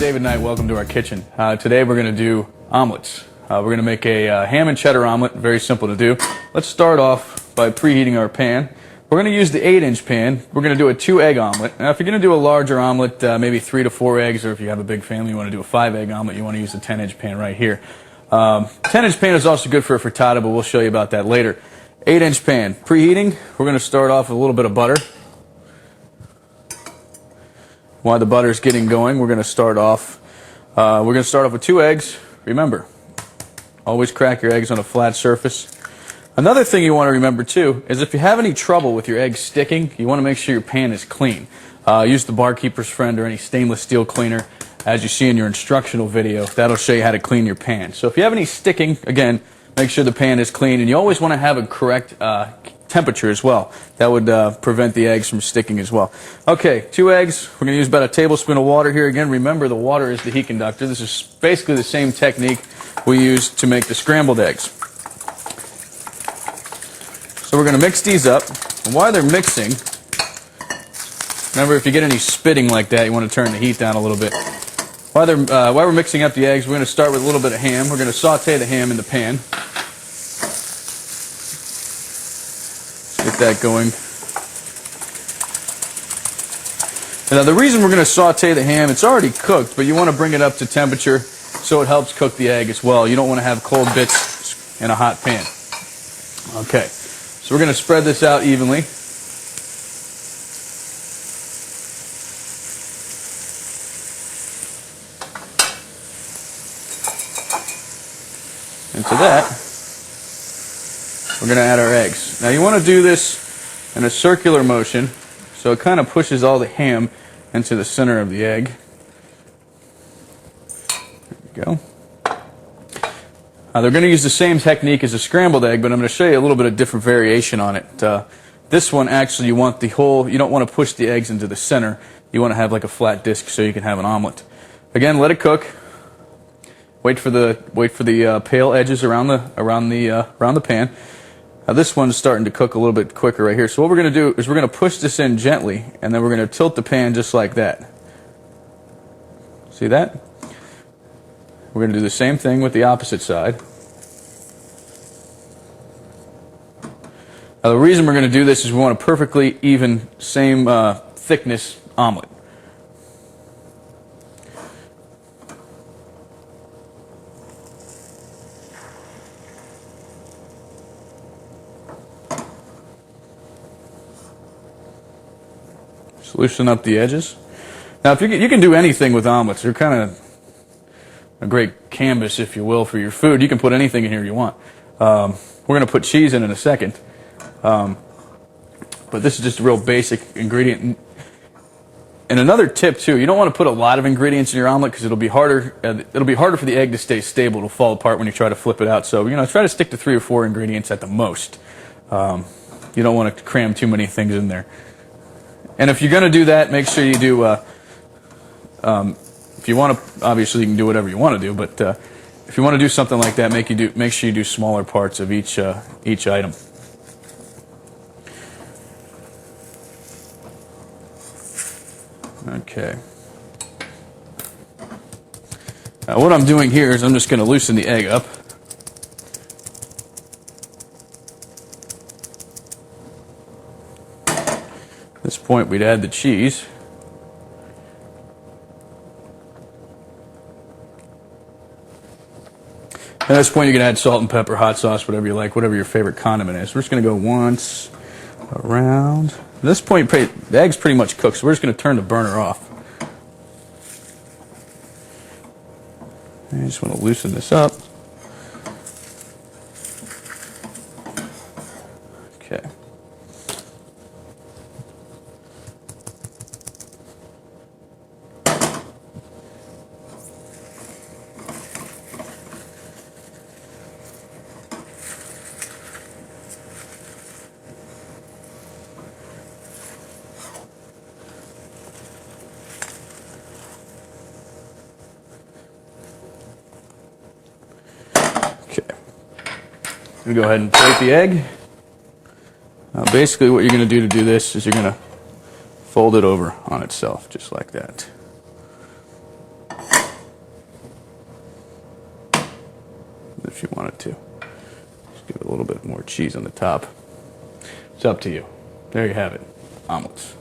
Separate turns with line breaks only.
David Knight. Welcome to our kitchen. Today we're going to do omelets. We're going to make a ham and cheddar omelet. Very simple to do. Let's start off by preheating our pan. We're going to use the 8-inch pan. We're going to do a 2-egg omelet. Now if you're going to do a larger omelet, maybe 3 to 4 eggs, or if you have a big family you want to do a 5-egg omelet, you want to use the 10-inch pan right here. 10-inch pan is also good for a frittata, but we'll show you about that later. 8-inch pan. Preheating, we're going to start off with a little bit of butter. While the butter's getting going, we're going to start off with 2 eggs. Remember, always crack your eggs on a flat surface. Another thing you want to remember too is if you have any trouble with your eggs sticking, you want to make sure your pan is clean. Use the barkeeper's friend or any stainless steel cleaner as you see in your instructional video. That'll show you how to clean your pan. So if you have any sticking, again, make sure the pan is clean, and you always want to have a correct temperature as well. That would prevent the eggs from sticking as well. Okay, 2 eggs. We're going to use about a tablespoon of water here. Again, remember the water is the heat conductor. This is basically the same technique we use to make the scrambled eggs. So we're going to mix these up. And while they're mixing, remember if you get any spitting like that, you want to turn the heat down a little bit. While we're mixing up the eggs, we're going to start with a little bit of ham. We're going to saute the ham in the pan. Get that going. Now the reason we're going to saute the ham, it's already cooked, but you want to bring it up to temperature so it helps cook the egg as well. You don't want to have cold bits in a hot pan. Okay, so we're going to spread this out evenly. And to that, we're going to add our eggs. Now you want to do this in a circular motion so it kind of pushes all the ham into the center of the egg. There we go. They're going to use the same technique as a scrambled egg, but I'm going to show you a little bit of different variation on it. This one actually you want you don't want to push the eggs into the center. You want to have like a flat disc so you can have an omelet. Again, let it cook. Wait for the pale edges around the pan. Now this one's starting to cook a little bit quicker right here. So what we're going to do is we're going to push this in gently, and then we're going to tilt the pan just like that. See that? We're going to do the same thing with the opposite side. Now the reason we're going to do this is we want a perfectly even, same thickness omelet. Loosen up the edges. Now, if you can do anything with omelets. They're kind of a great canvas, if you will, for your food. You can put anything in here you want. We're going to put cheese in a second, but this is just a real basic ingredient. And another tip too: you don't want to put a lot of ingredients in your omelet because it'll be harder. It'll be harder for the egg to stay stable. It'll fall apart when you try to flip it out. So try to stick to 3 or 4 ingredients at the most. You don't want to cram too many things in there. And if you're going to do that, make sure you do, if you want to, obviously you can do whatever you want to do, but if you want to do something like that, make sure you do smaller parts of each item. Okay. Now what I'm doing here is I'm just going to loosen the egg up. At this point, we'd add the cheese. At this point, you can add salt and pepper, hot sauce, whatever you like, whatever your favorite condiment is. We're just going to go once around. At this point, the egg's pretty much cooked, so we're just going to turn the burner off. I just want to loosen this up. Okay. I'm going to go ahead and plate the egg. Basically what you're going to do this is you're going to fold it over on itself, just like that. If you wanted to. Just give it a little bit more cheese on the top. It's up to you. There you have it. Omelets.